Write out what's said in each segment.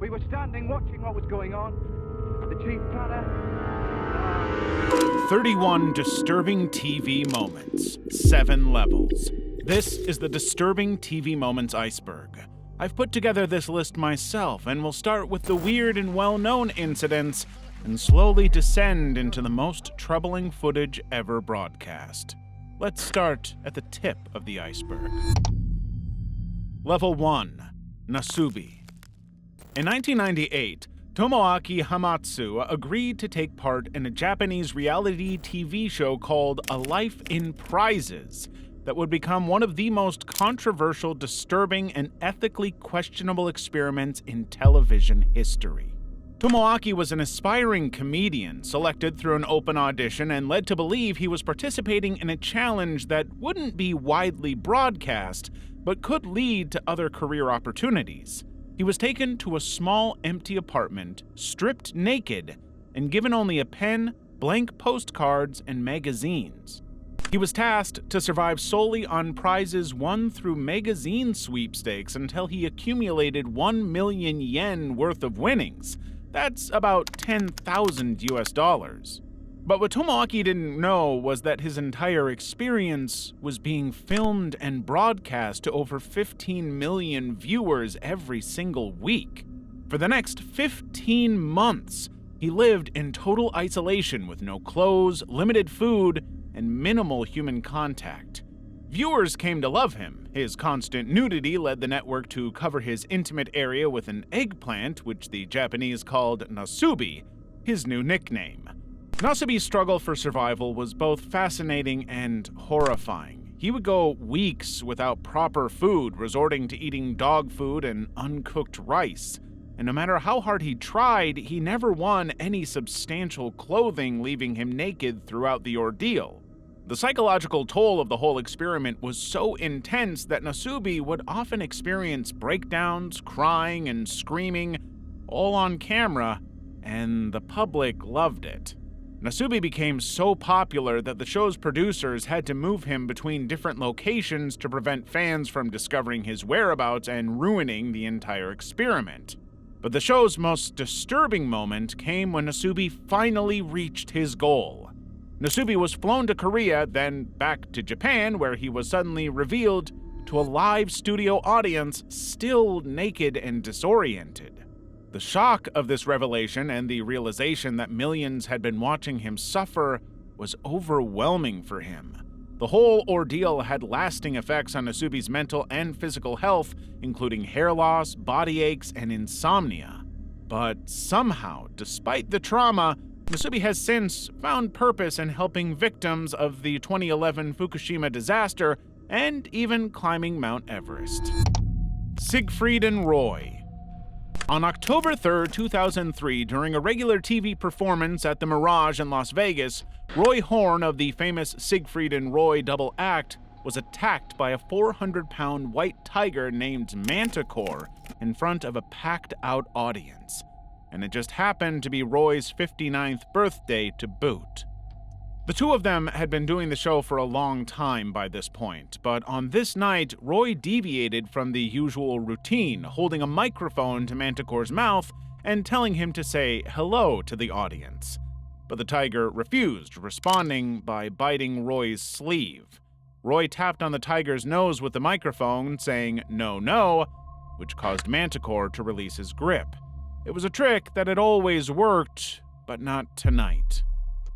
We were standing watching what was going on. The chief planner... 31 disturbing TV moments, 7 levels. This is the Disturbing TV Moments Iceberg. I've put together this list myself, and we'll start with the weird and well-known incidents and slowly descend into the most troubling footage ever broadcast. Let's start at the tip of the iceberg. Level 1. Nasubi. In 1998, Tomoaki Hamatsu agreed to take part in a Japanese reality TV show called A Life in Prizes that would become one of the most controversial, disturbing, and ethically questionable experiments in television history. Tomoaki was an aspiring comedian selected through an open audition and led to believe he was participating in a challenge that wouldn't be widely broadcast, but could lead to other career opportunities. He was taken to a small, empty apartment, stripped naked, and given only a pen, blank postcards, and magazines. He was tasked to survive solely on prizes won through magazine sweepstakes until he accumulated 1 million yen worth of winnings. That's about $10,000. But what Tomoaki didn't know was that his entire experience was being filmed and broadcast to over 15 million viewers every single week. For the next 15 months, he lived in total isolation with no clothes, limited food, and minimal human contact. Viewers came to love him. His constant nudity led the network to cover his intimate area with an eggplant, which the Japanese called Nasubi, his new nickname. Nasubi's struggle for survival was both fascinating and horrifying. He would go weeks without proper food, resorting to eating dog food and uncooked rice. And no matter how hard he tried, he never won any substantial clothing, leaving him naked throughout the ordeal. The psychological toll of the whole experiment was so intense that Nasubi would often experience breakdowns, crying, and screaming, all on camera, and the public loved it. Nasubi became so popular that the show's producers had to move him between different locations to prevent fans from discovering his whereabouts and ruining the entire experiment. But the show's most disturbing moment came when Nasubi finally reached his goal. Nasubi was flown to Korea, then back to Japan, where he was suddenly revealed to a live studio audience, still naked and disoriented. The shock of this revelation and the realization that millions had been watching him suffer was overwhelming for him. The whole ordeal had lasting effects on Nasubi's mental and physical health, including hair loss, body aches, and insomnia. But somehow, despite the trauma, Nasubi has since found purpose in helping victims of the 2011 Fukushima disaster and even climbing Mount Everest. Siegfried and Roy. On October 3, 2003, during a regular TV performance at the Mirage in Las Vegas, Roy Horn of the famous Siegfried and Roy double act was attacked by a 400-pound white tiger named Manticore in front of a packed-out audience. And it just happened to be Roy's 59th birthday to boot. The two of them had been doing the show for a long time by this point, but on this night, Roy deviated from the usual routine, holding a microphone to Manticore's mouth and telling him to say hello to the audience. But the tiger refused, responding by biting Roy's sleeve. Roy tapped on the tiger's nose with the microphone, saying "no, no," which caused Manticore to release his grip. It was a trick that had always worked, but not tonight.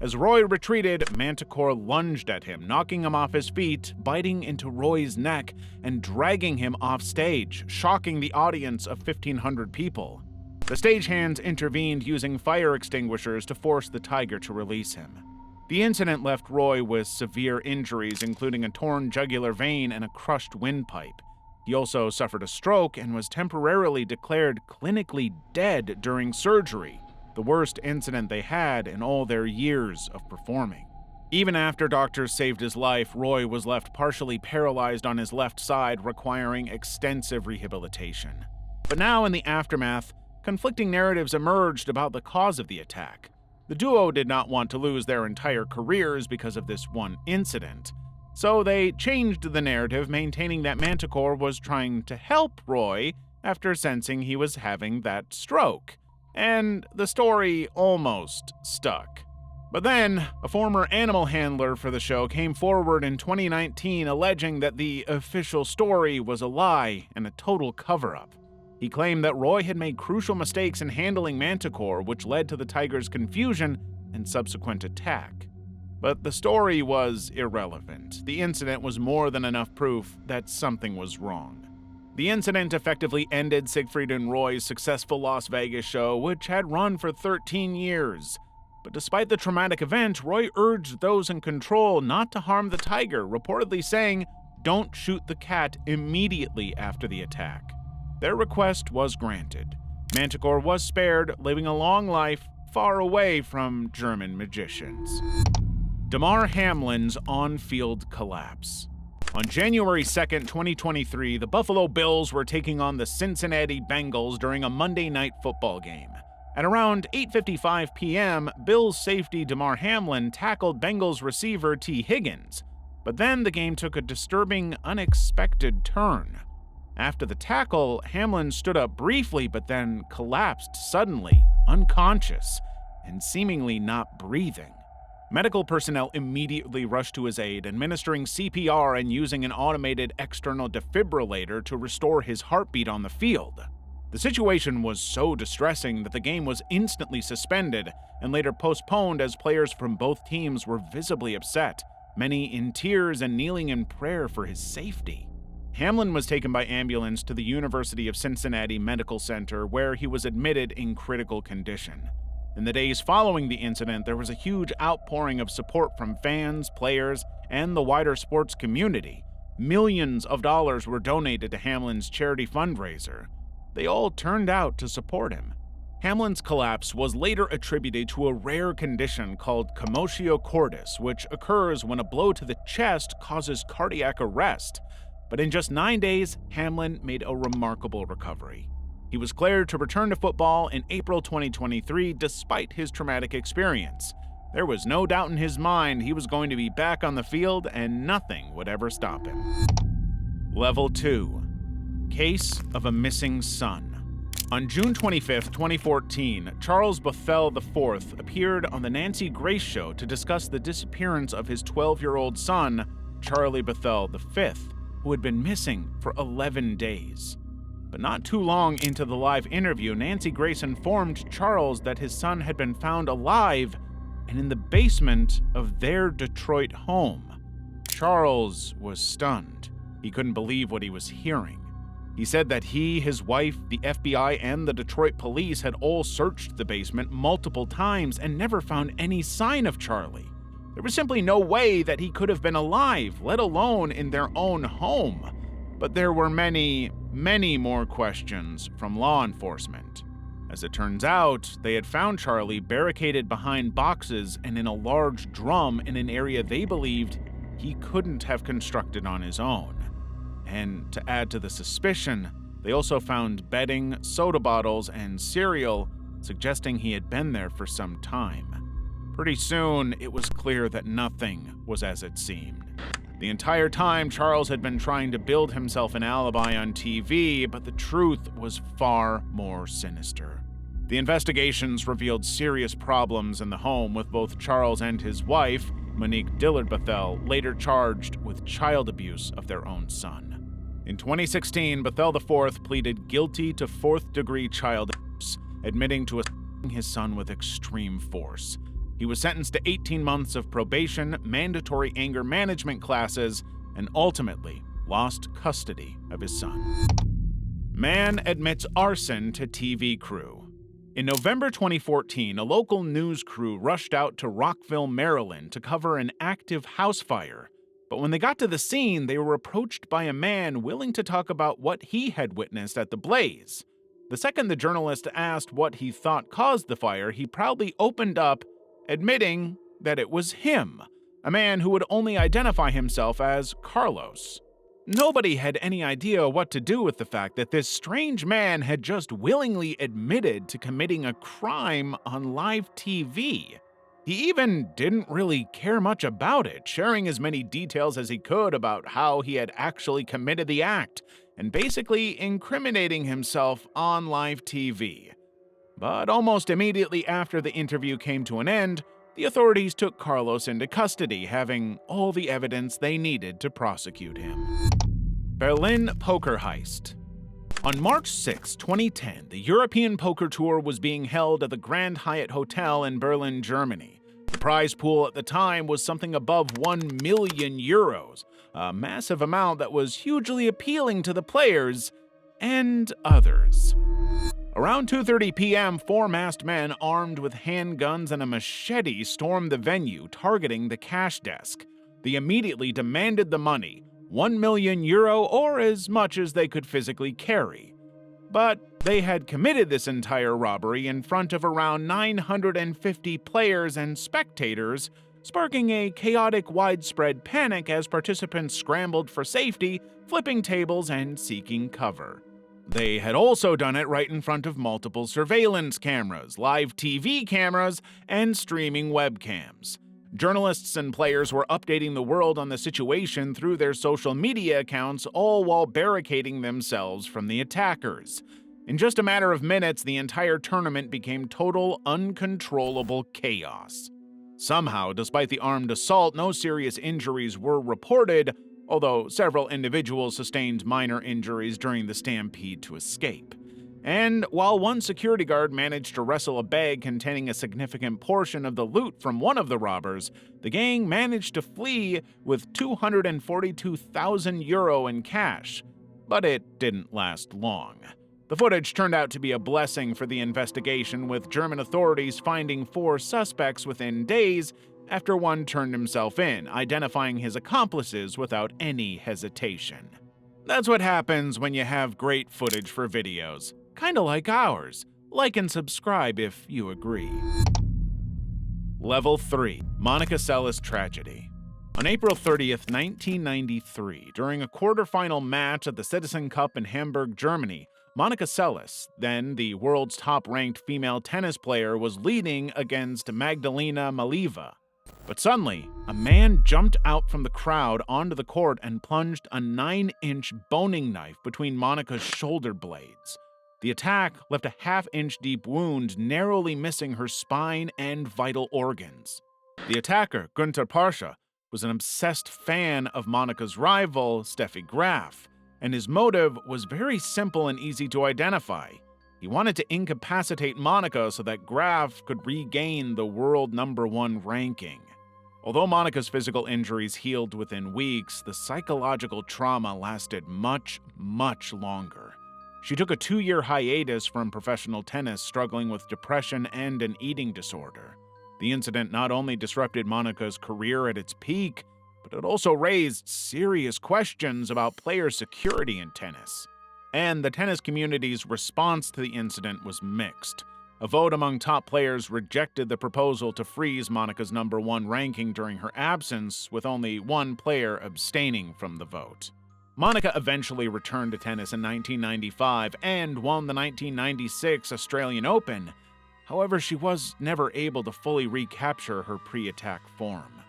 As Roy retreated, Manticore lunged at him, knocking him off his feet, biting into Roy's neck, and dragging him off stage, shocking the audience of 1,500 people. The stagehands intervened using fire extinguishers to force the tiger to release him. The incident left Roy with severe injuries, including a torn jugular vein and a crushed windpipe. He also suffered a stroke and was temporarily declared clinically dead during surgery, the worst incident they had in all their years of performing. Even after doctors saved his life, Roy was left partially paralyzed on his left side, requiring extensive rehabilitation. But now, in the aftermath, conflicting narratives emerged about the cause of the attack. The duo did not want to lose their entire careers because of this one incident, so they changed the narrative, maintaining that Manticore was trying to help Roy after sensing he was having that stroke, and the story almost stuck. But then, a former animal handler for the show came forward in 2019 alleging that the official story was a lie and a total cover-up. He claimed that Roy had made crucial mistakes in handling Manticore, which led to the tiger's confusion and subsequent attack. But the story was irrelevant. The incident was more than enough proof that something was wrong. The incident effectively ended Siegfried and Roy's successful Las Vegas show, which had run for 13 years. But despite the traumatic event, Roy urged those in control not to harm the tiger, reportedly saying, "Don't shoot the cat immediately after the attack." Their request was granted. Manticore was spared, living a long life far away from German magicians. Damar Hamlin's on-field collapse. On January 2nd, 2023, the Buffalo Bills were taking on the Cincinnati Bengals during a Monday night football game. At around 8:55 p.m., Bills safety Damar Hamlin tackled Bengals receiver T. Higgins, but then the game took a disturbing, unexpected turn. After the tackle, Hamlin stood up briefly but then collapsed suddenly, unconscious, and seemingly not breathing. Medical personnel immediately rushed to his aid, administering CPR and using an automated external defibrillator to restore his heartbeat on the field. The situation was so distressing that the game was instantly suspended and later postponed as players from both teams were visibly upset, many in tears and kneeling in prayer for his safety. Hamlin was taken by ambulance to the University of Cincinnati Medical Center, where he was admitted in critical condition. In the days following the incident, there was a huge outpouring of support from fans, players, and the wider sports community. Millions of dollars were donated to Hamlin's charity fundraiser. They all turned out to support him. Hamlin's collapse was later attributed to a rare condition called commotio cordis, which occurs when a blow to the chest causes cardiac arrest. But in just 9 days, Hamlin made a remarkable recovery. He was cleared to return to football in April 2023 despite his traumatic experience. There was no doubt in his mind he was going to be back on the field and nothing would ever stop him. Level 2. Case of a Missing Son. On June 25, 2014, Charles Bethel IV appeared on the Nancy Grace Show to discuss the disappearance of his 12-year-old son, Charlie Bethel V, who had been missing for 11 days. But not too long into the live interview, Nancy Grace informed Charles that his son had been found alive and in the basement of their Detroit home. Charles was stunned. He couldn't believe what he was hearing. He said that he, his wife, the FBI, and the Detroit police had all searched the basement multiple times and never found any sign of Charlie. There was simply no way that he could have been alive, let alone in their own home. But there were many more questions from law enforcement. As it turns out, they had found Charlie barricaded behind boxes and in a large drum in an area they believed he couldn't have constructed on his own. And to add to the suspicion, they also found bedding, soda bottles, and cereal, suggesting he had been there for some time. Pretty soon, it was clear that nothing was as it seemed. The entire time, Charles had been trying to build himself an alibi on TV, but the truth was far more sinister. The investigations revealed serious problems in the home, with both Charles and his wife, Monique Dillard Bethel, later charged with child abuse of their own son. In 2016, Bethel IV pleaded guilty to fourth-degree child abuse, admitting to assaulting his son with extreme force. He was sentenced to 18 months of probation, mandatory anger management classes, and ultimately lost custody of his son. Man admits arson to TV crew. In November 2014, a local news crew rushed out to Rockville, Maryland to cover an active house fire. But when they got to the scene, they were approached by a man willing to talk about what he had witnessed at the blaze. The second the journalist asked what he thought caused the fire, he proudly opened up, admitting that it was him, a man who would only identify himself as Carlos. Nobody had any idea what to do with the fact that this strange man had just willingly admitted to committing a crime on live TV. He even didn't really care much about it, sharing as many details as he could about how he had actually committed the act, and basically incriminating himself on live TV. But almost immediately after the interview came to an end, the authorities took Carlos into custody, having all the evidence they needed to prosecute him. Berlin Poker Heist. On March 6, 2010, the European Poker Tour was being held at the Grand Hyatt Hotel in Berlin, Germany. The prize pool at the time was something above 1 million euros, a massive amount that was hugely appealing to the players and others. Around 2:30 p.m., 4 masked men armed with handguns and a machete stormed the venue, targeting the cash desk. They immediately demanded the money, 1 million euro or as much as they could physically carry. But they had committed this entire robbery in front of around 950 players and spectators, sparking a chaotic, widespread panic as participants scrambled for safety, flipping tables and seeking cover. They had also done it right in front of multiple surveillance cameras, live TV cameras, and streaming webcams. Journalists and players were updating the world on the situation through their social media accounts, all while barricading themselves from the attackers. In just a matter of minutes, the entire tournament became total, uncontrollable chaos. Somehow, despite the armed assault, no serious injuries were reported, although several individuals sustained minor injuries during the stampede to escape. And while one security guard managed to wrestle a bag containing a significant portion of the loot from one of the robbers, the gang managed to flee with 242,000 euro in cash. But it didn't last long. The footage turned out to be a blessing for the investigation, with German authorities finding 4 suspects within days after one turned himself in, identifying his accomplices without any hesitation. That's what happens when you have great footage for videos. Kinda like ours. Like and subscribe if you agree. Level 3. Monica Seles Tragedy. On April 30th, 1993, during a quarterfinal match at the Citizen Cup in Hamburg, Germany, Monica Seles, then the world's top-ranked female tennis player, was leading against Magdalena Malieva. But suddenly, a man jumped out from the crowd onto the court and plunged a 9-inch boning knife between Monica's shoulder blades. The attack left a half-inch deep wound, narrowly missing her spine and vital organs. The attacker, Günter Parsche, was an obsessed fan of Monica's rival, Steffi Graf, and his motive was very simple and easy to identify. He wanted to incapacitate Monica so that Graf could regain the world #1 ranking. Although Monica's physical injuries healed within weeks, the psychological trauma lasted much, much longer. She took a 2-year hiatus from professional tennis, struggling with depression and an eating disorder. The incident not only disrupted Monica's career at its peak, but it also raised serious questions about player security in tennis. And the tennis community's response to the incident was mixed. A vote among top players rejected the proposal to freeze Monica's #1 ranking during her absence, with only one player abstaining from the vote. Monica eventually returned to tennis in 1995 and won the 1996 Australian Open. However, she was never able to fully recapture her pre-attack form.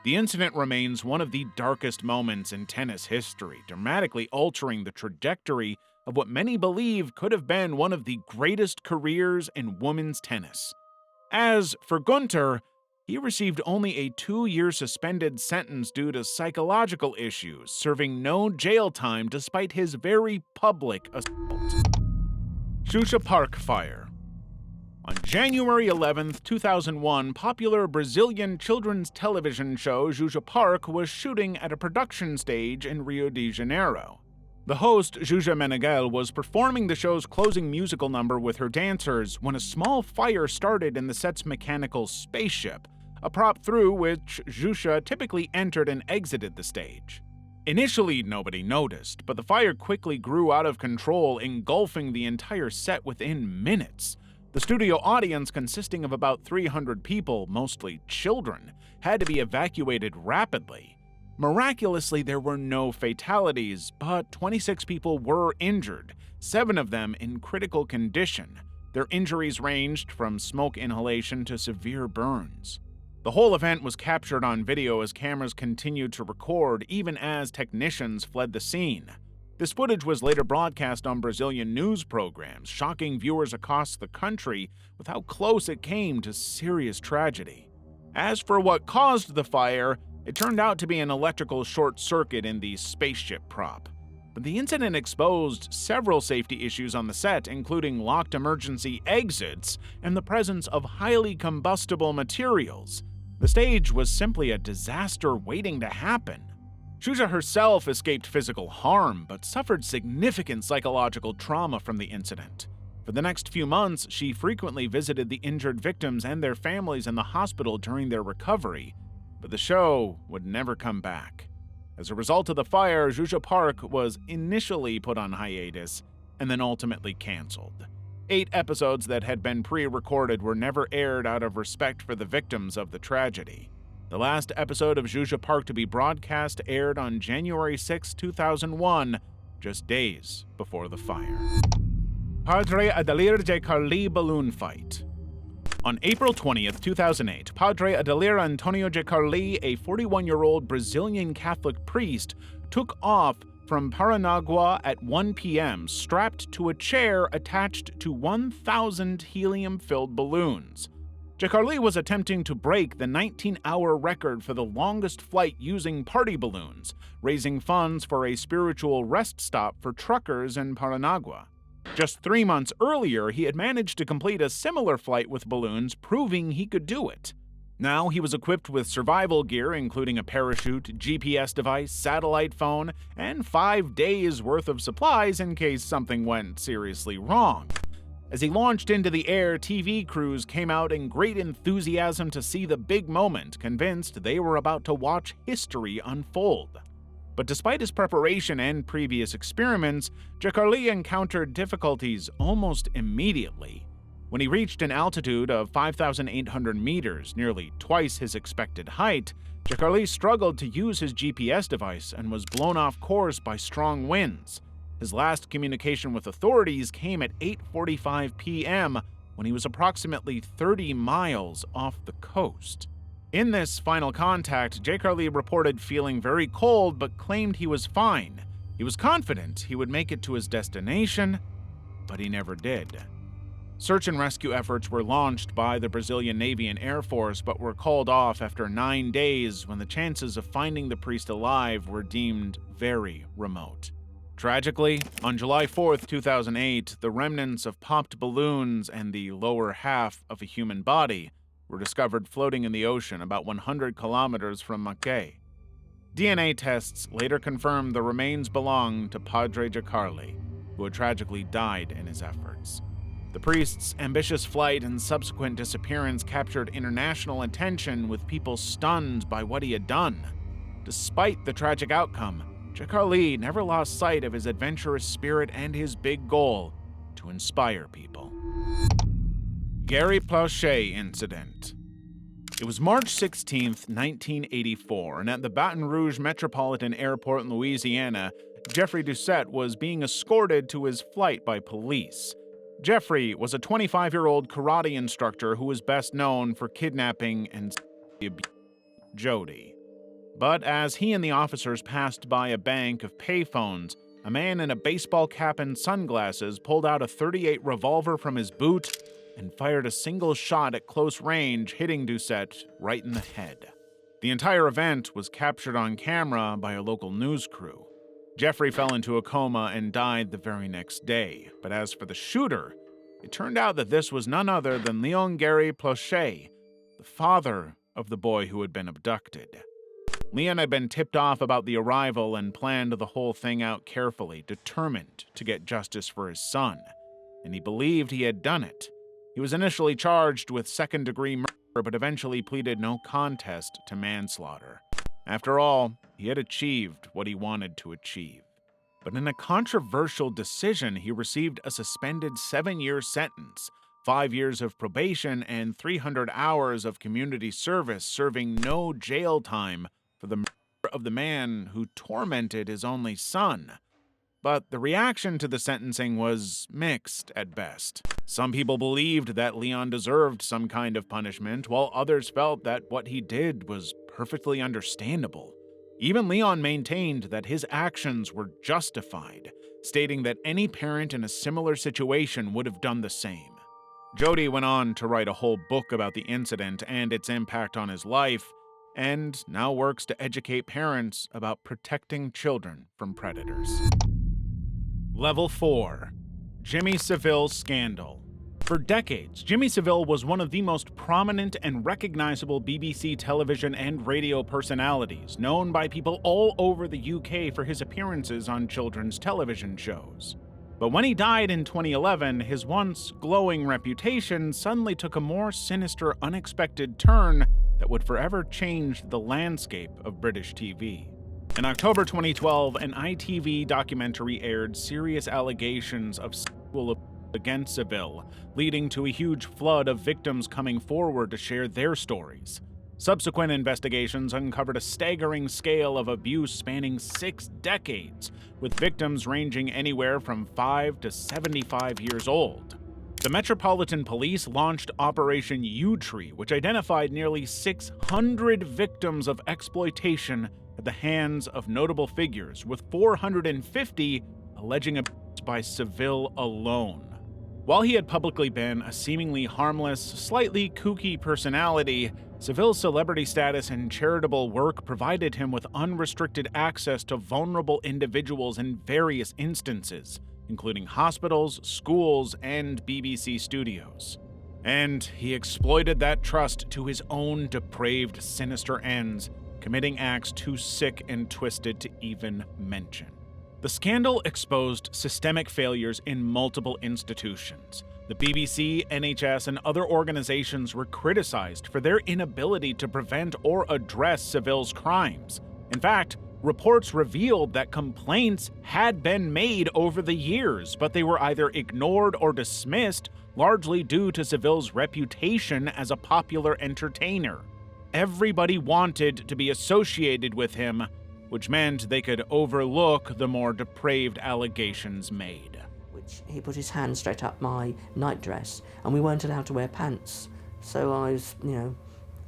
The incident remains one of the darkest moments in tennis history, dramatically altering the trajectory of what many believe could have been one of the greatest careers in women's tennis. As for Günter, he received only a 2-year suspended sentence due to psychological issues, serving no jail time despite his very public assault. Xuxa Park Fire. On January 11, 2001, popular Brazilian children's television show Xuxa Park was shooting at a production stage in Rio de Janeiro. The host, Xuxa Meneghel, was performing the show's closing musical number with her dancers when a small fire started in the set's mechanical spaceship, a prop through which Xuxa typically entered and exited the stage. Initially, nobody noticed, but the fire quickly grew out of control, engulfing the entire set within minutes. The studio audience, consisting of about 300 people, mostly children, had to be evacuated rapidly. Miraculously, there were no fatalities, but 26 people were injured, 7 of them in critical condition. Their injuries ranged from smoke inhalation to severe burns. The whole event was captured on video as cameras continued to record, even as technicians fled the scene. This footage was later broadcast on Brazilian news programs, shocking viewers across the country with how close it came to serious tragedy. As for what caused the fire, it turned out to be an electrical short circuit in the spaceship prop. But the incident exposed several safety issues on the set, including locked emergency exits and the presence of highly combustible materials. The stage was simply a disaster waiting to happen. Xuxa herself escaped physical harm, but suffered significant psychological trauma from the incident. For the next few months, she frequently visited the injured victims and their families in the hospital during their recovery, but the show would never come back. As a result of the fire, Xuxa Park was initially put on hiatus and then ultimately canceled. 8 episodes that had been pre-recorded were never aired out of respect for the victims of the tragedy. The last episode of Xuxa Park to be broadcast aired on January 6, 2001, just days before the fire. Padre Adalir de Carli balloon fight. On April 20th, 2008, Padre Adalir Antonio de Carli, a 41-year-old Brazilian Catholic priest, took off from Paranagua at 1 p.m., strapped to a chair attached to 1,000 helium-filled balloons. De Carli was attempting to break the 19-hour record for the longest flight using party balloons, raising funds for a spiritual rest stop for truckers in Paranagua. Just 3 months earlier, he had managed to complete a similar flight with balloons, proving he could do it. Now he was equipped with survival gear, including a parachute, GPS device, satellite phone, and 5 days' worth of supplies in case something went seriously wrong. As he launched into the air, TV crews came out in great enthusiasm to see the big moment, convinced they were about to watch history unfold. But despite his preparation and previous experiments, de Carli encountered difficulties almost immediately. When he reached an altitude of 5,800 meters, nearly twice his expected height, de Carli struggled to use his GPS device and was blown off course by strong winds. His last communication with authorities came at 8:45 p.m. when he was approximately 30 miles off the coast. In this final contact, de Carli reported feeling very cold but claimed he was fine. He was confident he would make it to his destination, but he never did. Search and rescue efforts were launched by the Brazilian Navy and Air Force, but were called off after 9 days when the chances of finding the priest alive were deemed very remote. Tragically, on July 4, 2008, the remnants of popped balloons and the lower half of a human body were discovered floating in the ocean about 100 kilometers from Macaé. DNA tests later confirmed the remains belonged to Padre de Carli, who had tragically died in his efforts. The priest's ambitious flight and subsequent disappearance captured international attention, with people stunned by what he had done. Despite the tragic outcome, de Carli never lost sight of his adventurous spirit and his big goal to inspire people. Gary Plauché Incident. It was March 16, 1984, and at the Baton Rouge Metropolitan Airport in Louisiana, Jeffrey Doucette was being escorted to his flight by police. Jeffrey was a 25-year-old karate instructor who was best known for kidnapping and Jody. But as he and the officers passed by a bank of payphones, a man in a baseball cap and sunglasses pulled out a .38 revolver from his boot and fired a single shot at close range, hitting Doucette right in the head. The entire event was captured on camera by a local news crew. Jeffrey fell into a coma and died the very next day, but as for the shooter, it turned out that this was none other than Leon Gary Plauché, the father of the boy who had been abducted. Leon had been tipped off about the arrival and planned the whole thing out carefully, determined to get justice for his son, and he believed he had done it. He was initially charged with second-degree murder, but eventually pleaded no contest to manslaughter. After all, he had achieved what he wanted to achieve. But in a controversial decision, he received a suspended 7-year sentence, 5 years of probation, and 300 hours of community service, serving no jail time for the murder of the man who tormented his only son. But the reaction to the sentencing was mixed at best. Some people believed that Leon deserved some kind of punishment, while others felt that what he did was perfectly understandable. Even Leon maintained that his actions were justified, stating that any parent in a similar situation would have done the same. Jody went on to write a whole book about the incident and its impact on his life, and now works to educate parents about protecting children from predators. Level 4. Jimmy Savile Scandal. For decades, Jimmy Savile was one of the most prominent and recognizable BBC television and radio personalities, known by people all over the UK for his appearances on children's television shows. But when he died in 2011, his once glowing reputation suddenly took a more sinister, unexpected turn that would forever change the landscape of British TV. In October 2012, an ITV documentary aired serious allegations of sexual abuse against Savile, leading to a huge flood of victims coming forward to share their stories. Subsequent investigations uncovered a staggering scale of abuse spanning 6 decades, with victims ranging anywhere from 5 to 75 years old. The Metropolitan Police launched Operation U-Tree, which identified nearly 600 victims of exploitation at the hands of notable figures, with 450 alleging abuse by Savile alone. While he had publicly been a seemingly harmless, slightly kooky personality, Savile's celebrity status and charitable work provided him with unrestricted access to vulnerable individuals in various instances, including hospitals, schools, and BBC studios. And he exploited that trust to his own depraved, sinister ends, committing acts too sick and twisted to even mention. The scandal exposed systemic failures in multiple institutions. The BBC, NHS, and other organizations were criticized for their inability to prevent or address Savile's crimes. In fact, reports revealed that complaints had been made over the years, but they were either ignored or dismissed, largely due to Savile's reputation as a popular entertainer. Everybody wanted to be associated with him, which meant they could overlook the more depraved allegations made. He put his hand straight up my nightdress, and we weren't allowed to wear pants. So I was,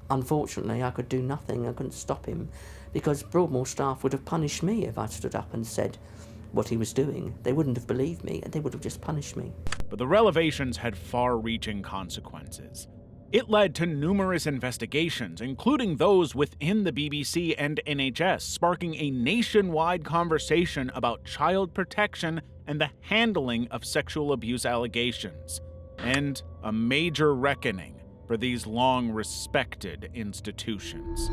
unfortunately, I could do nothing. I couldn't stop him, because Broadmoor staff would have punished me if I stood up and said what he was doing. They wouldn't have believed me, and they would have just punished me. But the revelations had far-reaching consequences. It led to numerous investigations, including those within the BBC and NHS, sparking a nationwide conversation about child protection and the handling of sexual abuse allegations, and a major reckoning for these long-respected institutions.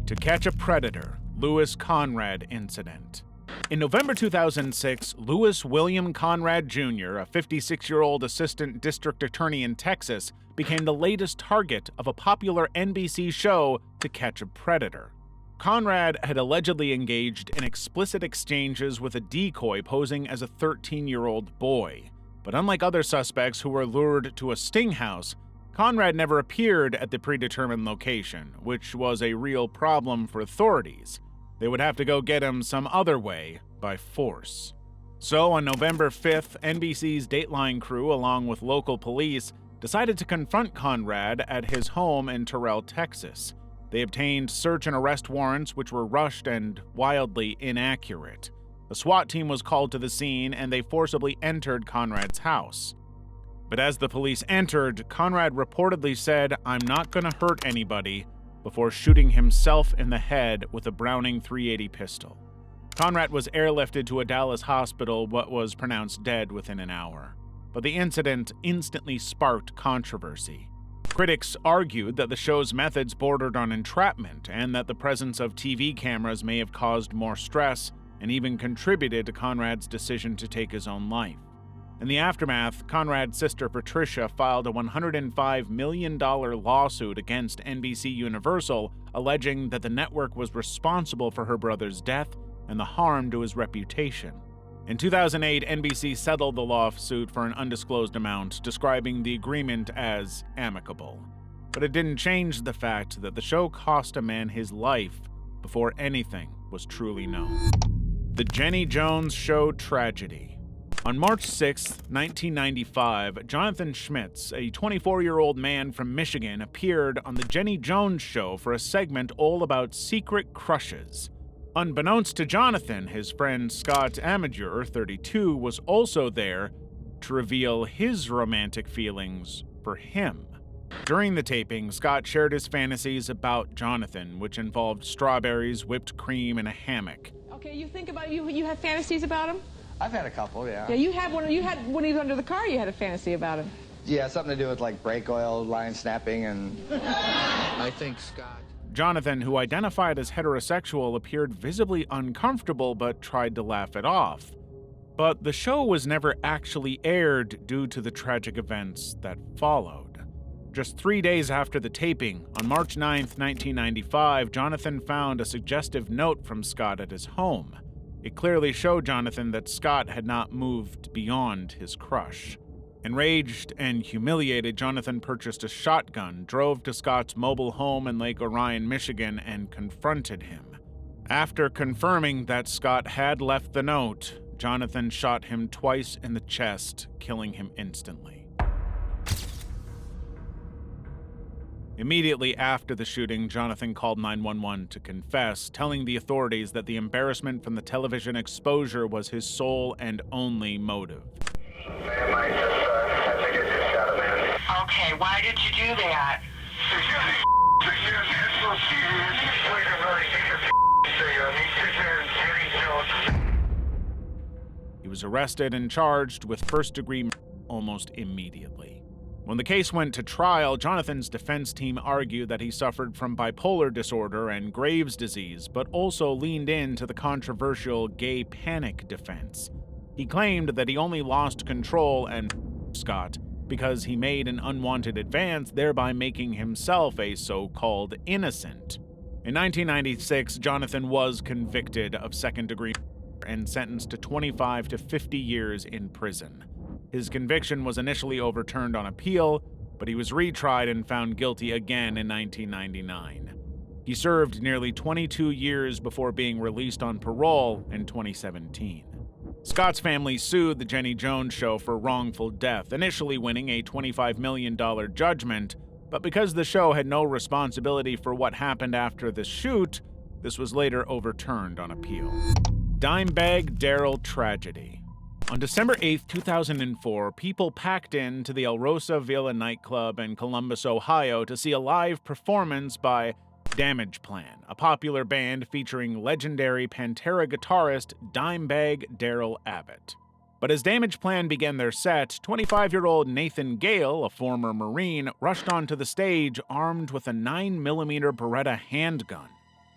To Catch a Predator, Lewis Conrad Incident. In November 2006, Lewis William Conrad Jr., a 56-year-old assistant district attorney in Texas, became the latest target of a popular NBC show, To Catch a Predator. Conrad had allegedly engaged in explicit exchanges with a decoy posing as a 13-year-old boy. But unlike other suspects who were lured to a sting house, Conrad never appeared at the predetermined location, which was a real problem for authorities. They would have to go get him some other way, by force. So on November 5th, NBC's Dateline crew, along with local police, decided to confront Conrad at his home in Terrell, Texas. They obtained search and arrest warrants, which were rushed and wildly inaccurate. A SWAT team was called to the scene, and they forcibly entered Conrad's house. But as the police entered, Conrad reportedly said, "I'm not gonna hurt anybody," before shooting himself in the head with a Browning .380 pistol. Conrad was airlifted to a Dallas hospital but was pronounced dead within an hour. But the incident instantly sparked controversy. Critics argued that the show's methods bordered on entrapment and that the presence of TV cameras may have caused more stress and even contributed to Conrad's decision to take his own life. In the aftermath, Conrad's sister Patricia filed a $105 million lawsuit against NBC Universal, alleging that the network was responsible for her brother's death and the harm to his reputation. In 2008, NBC settled the lawsuit for an undisclosed amount, describing the agreement as amicable. But it didn't change the fact that the show cost a man his life before anything was truly known. The Jenny Jones Show Tragedy. On March 6, 1995, Jonathan Schmitz, a 24-year-old man from Michigan, appeared on The Jenny Jones Show for a segment all about secret crushes. Unbeknownst to Jonathan, his friend Scott Amateur, 32, was also there to reveal his romantic feelings for him. During the taping, Scott shared his fantasies about Jonathan, which involved strawberries, whipped cream, and a hammock. Okay, you think about you have fantasies about him? I've had a couple, yeah. Yeah, you had when he was under the car, you had a fantasy about him. Yeah, something to do with like brake oil, line snapping, and I think Scott. Jonathan, who identified as heterosexual, appeared visibly uncomfortable but tried to laugh it off. But the show was never actually aired due to the tragic events that followed. Just 3 days after the taping, on March 9, 1995, Jonathan found a suggestive note from Scott at his home. It clearly showed Jonathan that Scott had not moved beyond his crush. Enraged and humiliated, Jonathan purchased a shotgun, drove to Scott's mobile home in Lake Orion, Michigan, and confronted him. After confirming that Scott had left the note, Jonathan shot him twice in the chest, killing him instantly. Immediately after the shooting, Jonathan called 911 to confess, telling the authorities that the embarrassment from the television exposure was his sole and only motive. Ma'am, I think I just shot a man. Okay, why did you do that? He was arrested and charged with first-degree murder almost immediately. When the case went to trial, Jonathan's defense team argued that he suffered from bipolar disorder and Graves' disease, but also leaned into the controversial gay panic defense. He claimed that he only lost control and Scott because he made an unwanted advance, thereby making himself a so-called innocent. In 1996, Jonathan was convicted of second-degree murder and sentenced to 25 to 50 years in prison. His conviction was initially overturned on appeal, but he was retried and found guilty again in 1999. He served nearly 22 years before being released on parole in 2017. Scott's family sued the Jenny Jones Show for wrongful death, initially winning a $25 million judgment, but because the show had no responsibility for what happened after the shoot, this was later overturned on appeal. Dimebag Darrell tragedy. On December 8, 2004, people packed in to the El Rosa Villa nightclub in Columbus, Ohio to see a live performance by Damage Plan, a popular band featuring legendary Pantera guitarist Dimebag Darrell Abbott. But as Damage Plan began their set, 25-year-old Nathan Gale, a former Marine, rushed onto the stage armed with a 9mm Beretta handgun.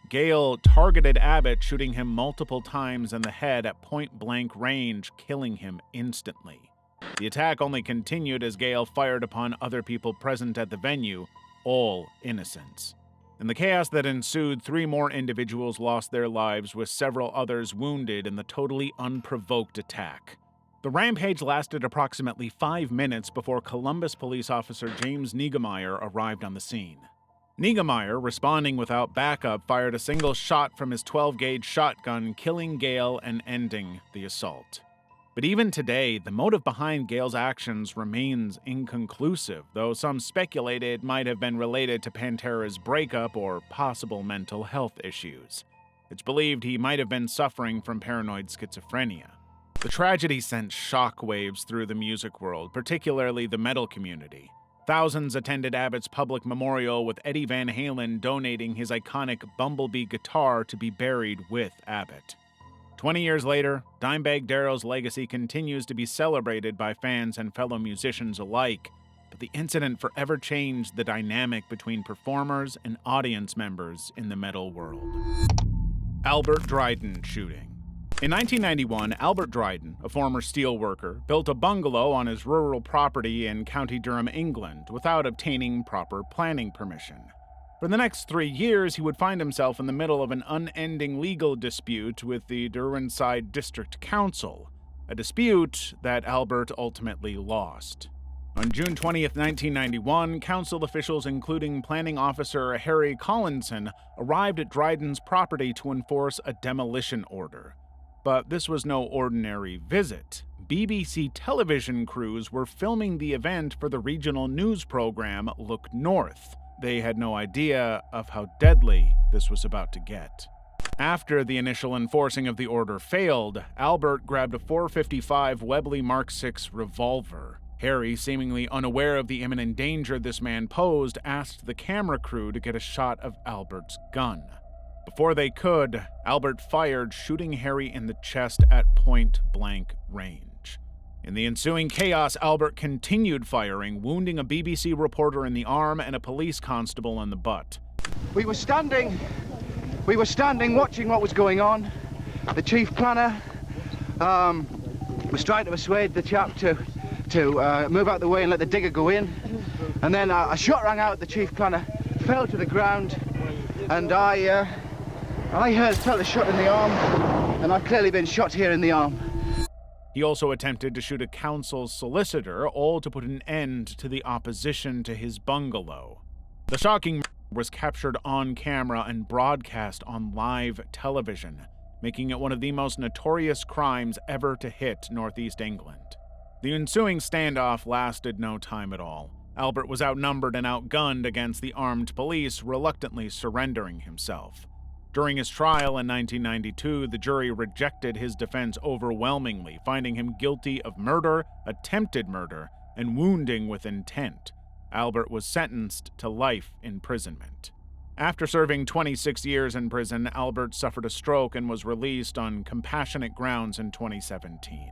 Gale targeted Abbott, shooting him multiple times in the head at point-blank range, killing him instantly. The attack only continued as Gale fired upon other people present at the venue, all innocents. In the chaos that ensued, 3 more individuals lost their lives, with several others wounded in the totally unprovoked attack. The rampage lasted approximately 5 minutes before Columbus police officer James Neigemeyer arrived on the scene. Neigemeyer, responding without backup, fired a single shot from his 12-gauge shotgun, killing Gale and ending the assault. But even today, the motive behind Gale's actions remains inconclusive, though some speculated it might have been related to Pantera's breakup or possible mental health issues. It's believed he might have been suffering from paranoid schizophrenia. The tragedy sent shockwaves through the music world, particularly the metal community. Thousands attended Abbott's public memorial, with Eddie Van Halen donating his iconic Bumblebee guitar to be buried with Abbott. 20 years later, Dimebag Darrell's legacy continues to be celebrated by fans and fellow musicians alike, but the incident forever changed the dynamic between performers and audience members in the metal world. Albert Dryden shooting. In 1991, Albert Dryden, a former steelworker, built a bungalow on his rural property in County Durham, England, without obtaining proper planning permission. For the next 3 years, he would find himself in the middle of an unending legal dispute with the Derwenside District Council, a dispute that Albert ultimately lost. On June 20th, 1991, council officials, including planning officer Harry Collinson, arrived at Dryden's property to enforce a demolition order. But this was no ordinary visit. BBC television crews were filming the event for the regional news program Look North. They had no idea of how deadly this was about to get. After the initial enforcing of the order failed, Albert grabbed a .455 Webley Mark VI revolver. Harry, seemingly unaware of the imminent danger this man posed, asked the camera crew to get a shot of Albert's gun. Before they could, Albert fired, shooting Harry in the chest at point-blank range. In the ensuing chaos, Albert continued firing, wounding a BBC reporter in the arm and a police constable in the butt. We were standing watching what was going on. The chief planner was trying to persuade the chap to move out the way and let the digger go in. And then a shot rang out, the chief planner fell to the ground, and I felt a shot in the arm, and I've clearly been shot here in the arm. He also attempted to shoot a council's solicitor, all to put an end to the opposition to his bungalow. The shocking murder was captured on camera and broadcast on live television, making it one of the most notorious crimes ever to hit Northeast England. The ensuing standoff lasted no time at all. Albert was outnumbered and outgunned against the armed police, reluctantly surrendering himself. During his trial in 1992, the jury rejected his defense overwhelmingly, finding him guilty of murder, attempted murder, and wounding with intent. Albert was sentenced to life imprisonment. After serving 26 years in prison, Albert suffered a stroke and was released on compassionate grounds in 2017.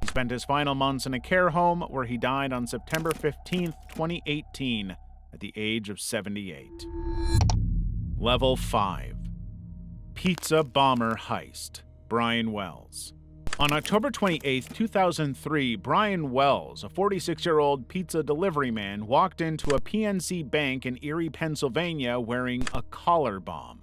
He spent his final months in a care home where he died on September 15, 2018, at the age of 78. Level 5. Pizza Bomber Heist. Brian Wells. On October 28, 2003, Brian Wells, a 46-year-old pizza delivery man, walked into a PNC bank in Erie, Pennsylvania wearing a collar bomb.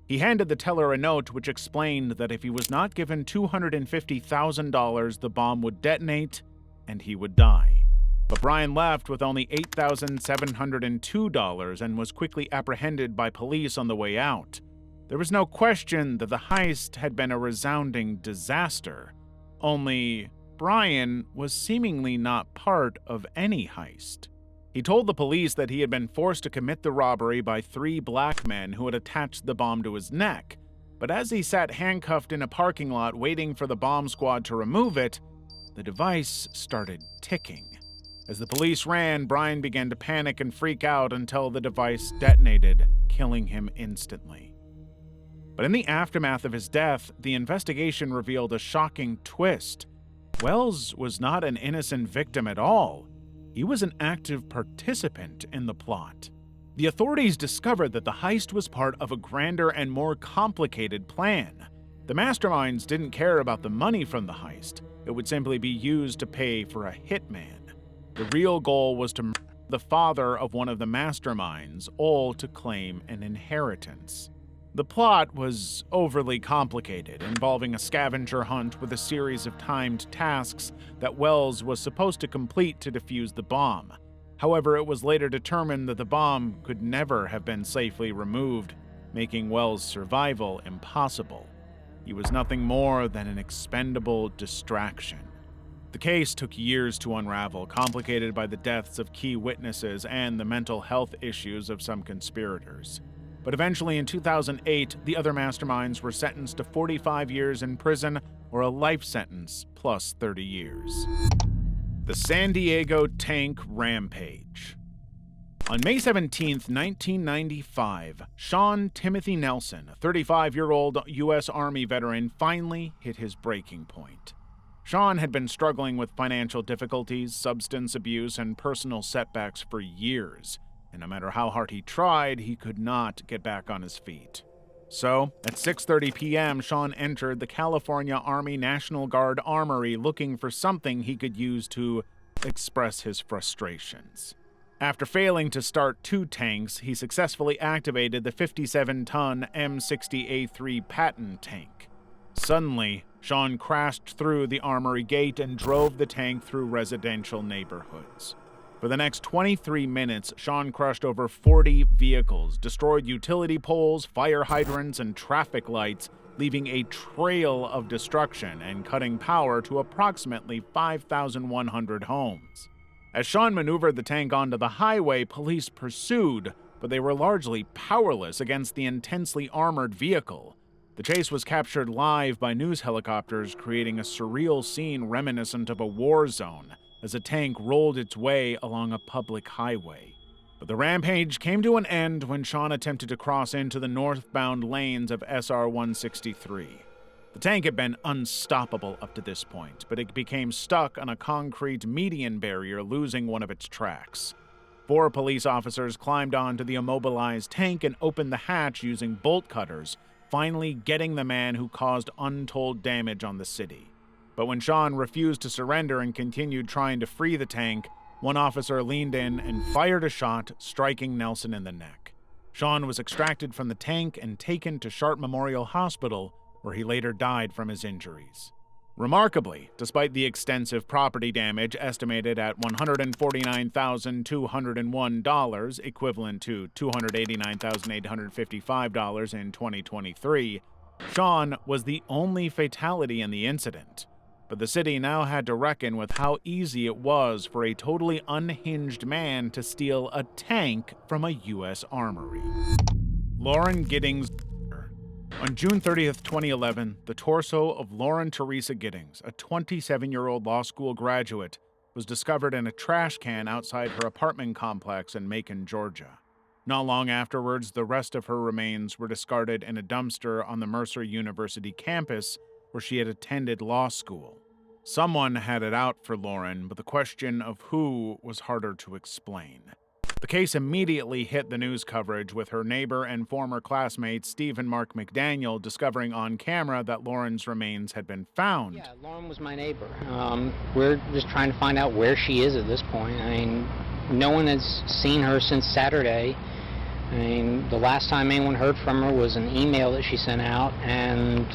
He handed the teller a note which explained that if he was not given $250,000, the bomb would detonate and he would die. But Brian left with only $8,702 and was quickly apprehended by police on the way out. There was no question that the heist had been a resounding disaster. Only, Brian was seemingly not part of any heist. He told the police that he had been forced to commit the robbery by 3 black men who had attached the bomb to his neck. But as he sat handcuffed in a parking lot waiting for the bomb squad to remove it, the device started ticking. As the police ran, Brian began to panic and freak out until the device detonated, killing him instantly. But in the aftermath of his death, the investigation revealed a shocking twist. Wells was not an innocent victim at all. He was an active participant in the plot. The authorities discovered that the heist was part of a grander and more complicated plan. The masterminds didn't care about the money from the heist. It would simply be used to pay for a hitman. The real goal was to murder the father of one of the masterminds, all to claim an inheritance. The plot was overly complicated, involving a scavenger hunt with a series of timed tasks that Wells was supposed to complete to defuse the bomb. However, it was later determined that the bomb could never have been safely removed, making Wells' survival impossible. He was nothing more than an expendable distraction. The case took years to unravel, complicated by the deaths of key witnesses and the mental health issues of some conspirators. But eventually in 2008, the other masterminds were sentenced to 45 years in prison or a life sentence plus 30 years. The San Diego Tank Rampage. On May 17, 1995, Sean Timothy Nelson, a 35-year-old U.S. Army veteran, finally hit his breaking point. Sean had been struggling with financial difficulties, substance abuse, and personal setbacks for years. And no matter how hard he tried, he could not get back on his feet. So, at 6:30 p.m., Sean entered the California Army National Guard Armory looking for something he could use to express his frustrations. After failing to start 2 tanks, he successfully activated the 57-ton M60A3 Patton tank. Suddenly, Sean crashed through the armory gate and drove the tank through residential neighborhoods. For the next 23 minutes, Sean crushed over 40 vehicles, destroyed utility poles, fire hydrants, and traffic lights, leaving a trail of destruction and cutting power to approximately 5,100 homes. As Sean maneuvered the tank onto the highway, police pursued, but they were largely powerless against the intensely armored vehicle. The chase was captured live by news helicopters, creating a surreal scene reminiscent of a war zone as a tank rolled its way along a public highway. But the rampage came to an end when Sean attempted to cross into the northbound lanes of SR 163. The tank had been unstoppable up to this point, but it became stuck on a concrete median barrier, losing one of its tracks. 4 police officers climbed onto the immobilized tank and opened the hatch using bolt cutters, finally getting the man who caused untold damage on the city. But when Sean refused to surrender and continued trying to free the tank, one officer leaned in and fired a shot, striking Nelson in the neck. Sean was extracted from the tank and taken to Sharp Memorial Hospital, where he later died from his injuries. Remarkably, despite the extensive property damage estimated at $149,201, equivalent to $289,855 in 2023, Sean was the only fatality in the incident. But the city now had to reckon with how easy it was for a totally unhinged man to steal a tank from a U.S. armory. Lauren Giddings. On June 30th, 2011, the torso of Lauren Teresa Giddings, a 27-year-old law school graduate, was discovered in a trash can outside her apartment complex in Macon, Georgia. Not long afterwards, the rest of her remains were discarded in a dumpster on the Mercer University campus where she had attended law school. Someone had it out for Lauren, but the question of who was harder to explain. The case immediately hit the news coverage, with her neighbor and former classmate Stephen Mark McDaniel discovering on camera that Lauren's remains had been found. Yeah, Lauren was my neighbor. We're just trying to find out where she is at this point. I mean, no one has seen her since Saturday. I mean, the last time anyone heard from her was an email that she sent out, and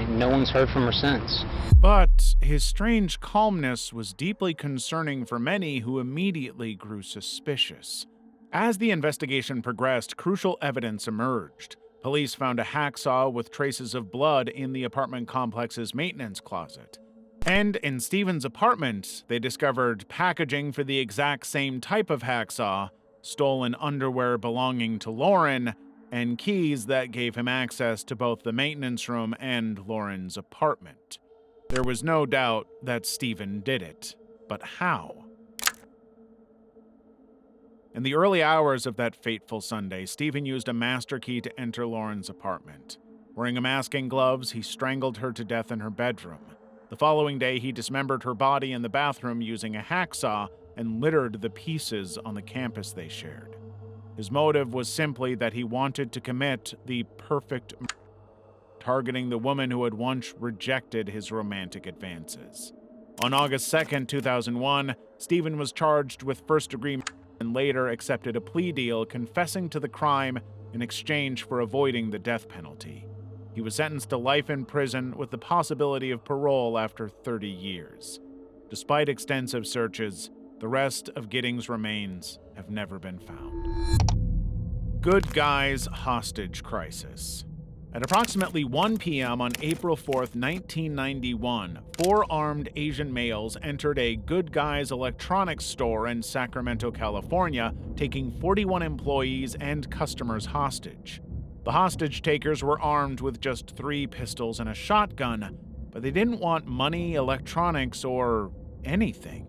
no one's heard from her since. But his strange calmness was deeply concerning for many, who immediately grew suspicious. As the investigation progressed, crucial evidence emerged. Police found a hacksaw with traces of blood in the apartment complex's maintenance closet. And in Stephen's apartment, they discovered packaging for the exact same type of hacksaw, stolen underwear belonging to Lauren, and keys that gave him access to both the maintenance room and Lauren's apartment. There was no doubt that Stephen did it, but how? In the early hours of that fateful Sunday, Stephen used a master key to enter Lauren's apartment. Wearing a mask and gloves, he strangled her to death in her bedroom. The following day, he dismembered her body in the bathroom using a hacksaw and littered the pieces on the campus they shared. His motive was simply that he wanted to commit the perfect murder, targeting the woman who had once rejected his romantic advances. On August 2nd, 2001, Stephen was charged with first-degree murder and later accepted a plea deal, confessing to the crime in exchange for avoiding the death penalty. He was sentenced to life in prison with the possibility of parole after 30 years. Despite extensive searches, the rest of Giddings' remains have never been found. Good Guys hostage crisis. At approximately 1 p.m. on April 4th, 1991, 4 armed Asian males entered a Good Guys electronics store in Sacramento, California, taking 41 employees and customers hostage. The hostage takers were armed with just 3 pistols and a shotgun, but they didn't want money, electronics, or anything.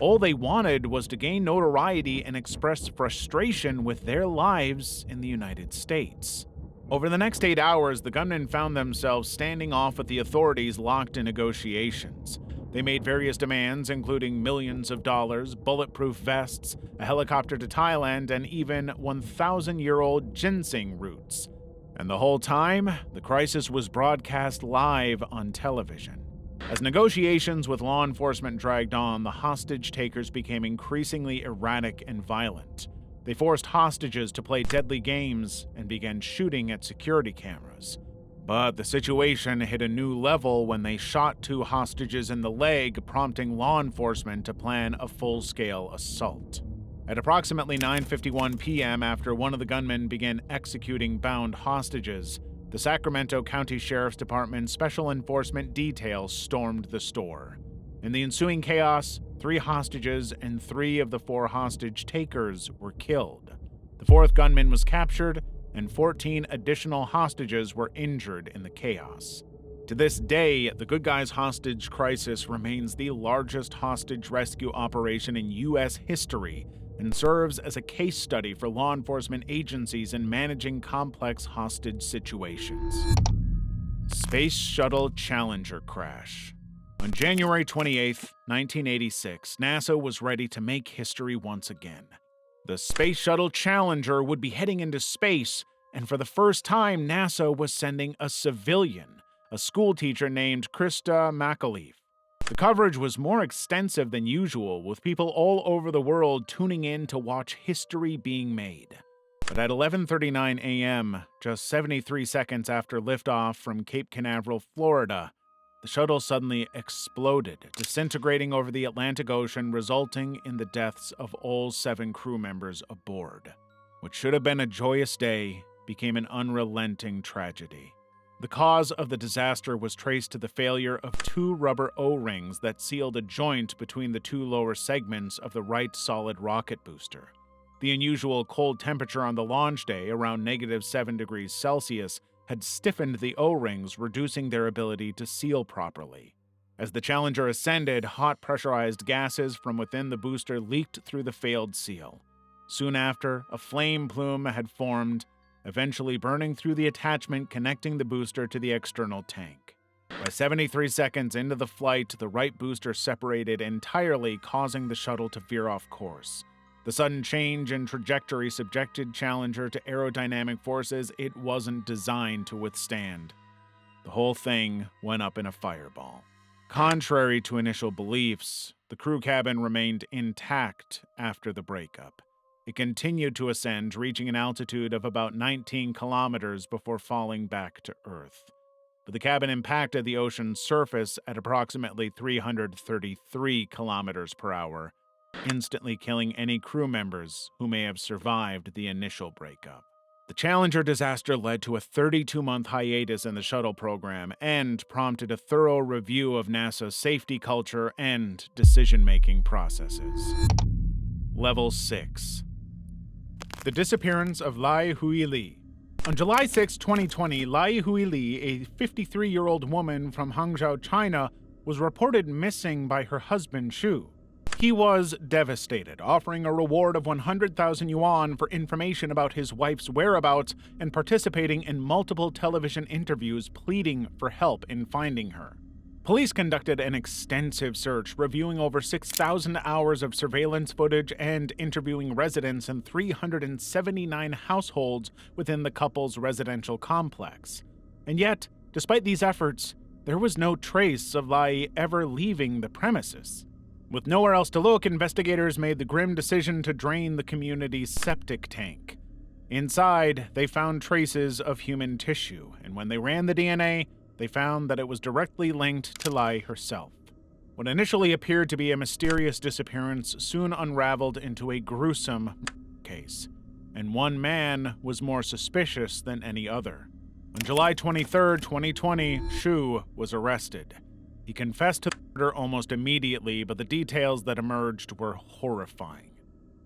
All they wanted was to gain notoriety and express frustration with their lives in the United States. Over the next 8 hours, the gunmen found themselves standing off with the authorities, locked in negotiations. They made various demands, including millions of dollars, bulletproof vests, a helicopter to Thailand, and even 1,000-year-old ginseng roots. And the whole time, the crisis was broadcast live on television. As negotiations with law enforcement dragged on, the hostage takers became increasingly erratic and violent. They forced hostages to play deadly games and began shooting at security cameras. But the situation hit a new level when they shot 2 hostages in the leg, prompting law enforcement to plan a full-scale assault. At approximately 9:51 p.m., after one of the gunmen began executing bound hostages, the Sacramento County Sheriff's Department Special Enforcement Detail stormed the store. In the ensuing chaos, 3 hostages and 3 of the 4 hostage takers were killed. The 4th gunman was captured, and 14 additional hostages were injured in the chaos. To this day, the Good Guys hostage crisis remains the largest hostage rescue operation in U.S. history and serves as a case study for law enforcement agencies in managing complex hostage situations. Space Shuttle Challenger crash. On January 28, 1986, NASA was ready to make history once again. The Space Shuttle Challenger would be heading into space, and for the first time, NASA was sending a civilian, a schoolteacher named Krista McAleef. The coverage was more extensive than usual, with people all over the world tuning in to watch history being made. But at 11:39 a.m., just 73 seconds after liftoff from Cape Canaveral, Florida, the shuttle suddenly exploded, disintegrating over the Atlantic Ocean, resulting in the deaths of all 7 crew members aboard. What should have been a joyous day became an unrelenting tragedy. The cause of the disaster was traced to the failure of 2 rubber O-rings that sealed a joint between the 2 lower segments of the right solid rocket booster. The unusual cold temperature on the launch day, around -7 degrees Celsius, had stiffened the O-rings, reducing their ability to seal properly. As the Challenger ascended, hot pressurized gases from within the booster leaked through the failed seal. Soon after, a flame plume had formed, eventually burning through the attachment connecting the booster to the external tank. By 73 seconds into the flight, the right booster separated entirely, causing the shuttle to veer off course. The sudden change in trajectory subjected Challenger to aerodynamic forces it wasn't designed to withstand. The whole thing went up in a fireball. Contrary to initial beliefs, the crew cabin remained intact after the breakup. It continued to ascend, reaching an altitude of about 19 kilometers before falling back to Earth. But the cabin impacted the ocean's surface at approximately 333 kilometers per hour, instantly killing any crew members who may have survived the initial breakup. The Challenger disaster led to a 32-month hiatus in the shuttle program and prompted a thorough review of NASA's safety culture and decision-making processes. Level 6. The disappearance of Lai Hui Li. On July 6, 2020, Lai Hui Li, a 53-year-old woman from Hangzhou, China, was reported missing by her husband, Shu. He was devastated, offering a reward of 100,000 yuan for information about his wife's whereabouts and participating in multiple television interviews pleading for help in finding her. Police conducted an extensive search, reviewing over 6,000 hours of surveillance footage and interviewing residents in 379 households within the couple's residential complex. And yet, despite these efforts, there was no trace of Lai ever leaving the premises. With nowhere else to look, investigators made the grim decision to drain the community's septic tank. Inside, they found traces of human tissue, and when they ran the DNA, they found that it was directly linked to Lai herself. What initially appeared to be a mysterious disappearance soon unraveled into a gruesome case, and one man was more suspicious than any other. On July 23, 2020, Shu was arrested. He confessed to the murder almost immediately, but the details that emerged were horrifying.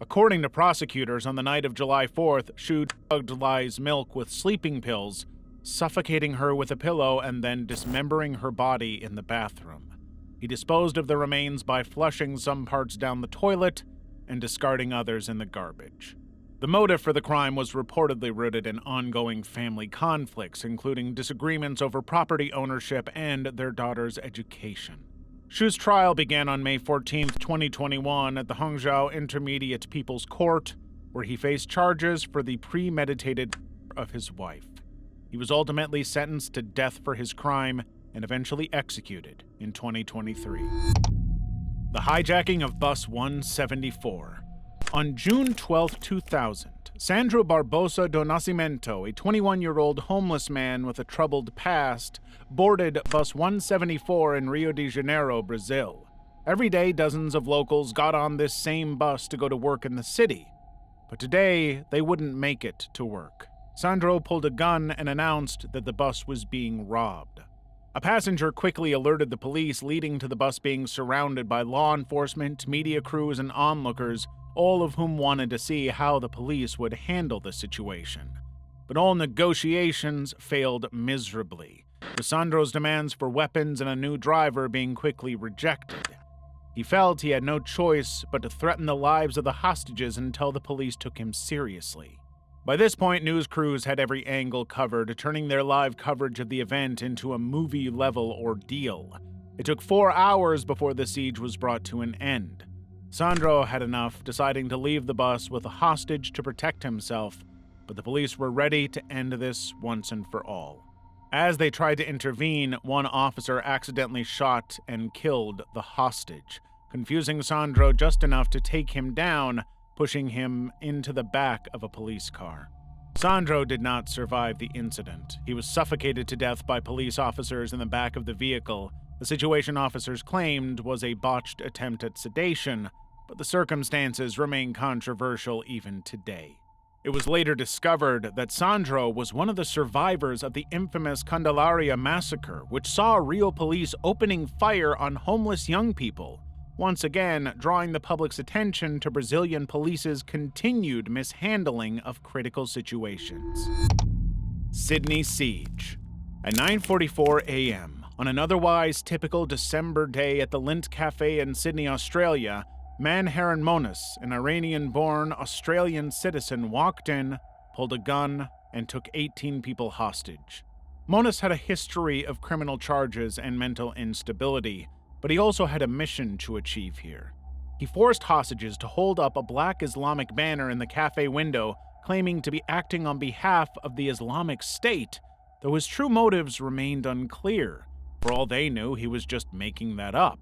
According to prosecutors, on the night of July 4th, Shu drugged Lai's milk with sleeping pills, suffocating her with a pillow and then dismembering her body in the bathroom. He disposed of the remains by flushing some parts down the toilet and discarding others in the garbage. The motive for the crime was reportedly rooted in ongoing family conflicts, including disagreements over property ownership and their daughter's education. Shu's trial began on May 14, 2021 at the Hangzhou Intermediate People's Court, where he faced charges for the premeditated murder of his wife. He was ultimately sentenced to death for his crime and eventually executed in 2023. The hijacking of Bus 174. On June 12, 2000, Sandro Barbosa do Nascimento, a 21-year-old homeless man with a troubled past, boarded Bus 174 in Rio de Janeiro, Brazil. Every day, dozens of locals got on this same bus to go to work in the city. But today, they wouldn't make it to work. Sandro pulled a gun and announced that the bus was being robbed. A passenger quickly alerted the police, leading to the bus being surrounded by law enforcement, media crews, and onlookers, all of whom wanted to see how the police would handle the situation. But all negotiations failed miserably, with Sandro's demands for weapons and a new driver being quickly rejected. He felt he had no choice but to threaten the lives of the hostages until the police took him seriously. By this point, news crews had every angle covered, turning their live coverage of the event into a movie-level ordeal. It took 4 hours before the siege was brought to an end. Sandro had enough, deciding to leave the bus with a hostage to protect himself, but the police were ready to end this once and for all. As they tried to intervene, one officer accidentally shot and killed the hostage, confusing Sandro just enough to take him down, pushing him into the back of a police car. Sandro did not survive the incident. He was suffocated to death by police officers in the back of the vehicle. The situation officers claimed was a botched attempt at sedation, but the circumstances remain controversial even today. It was later discovered that Sandro was one of the survivors of the infamous Candelaria massacre, which saw real police opening fire on homeless young people, once again drawing the public's attention to Brazilian police's continued mishandling of critical situations. Sydney Siege. At 9:44 a.m., on an otherwise typical December day at the Lint Cafe in Sydney, Australia, Manharan Monas, an Iranian-born Australian citizen, walked in, pulled a gun, and took 18 people hostage. Monas had a history of criminal charges and mental instability, but he also had a mission to achieve here. He forced hostages to hold up a black Islamic banner in the cafe window, claiming to be acting on behalf of the Islamic State, though his true motives remained unclear. For all they knew, he was just making that up.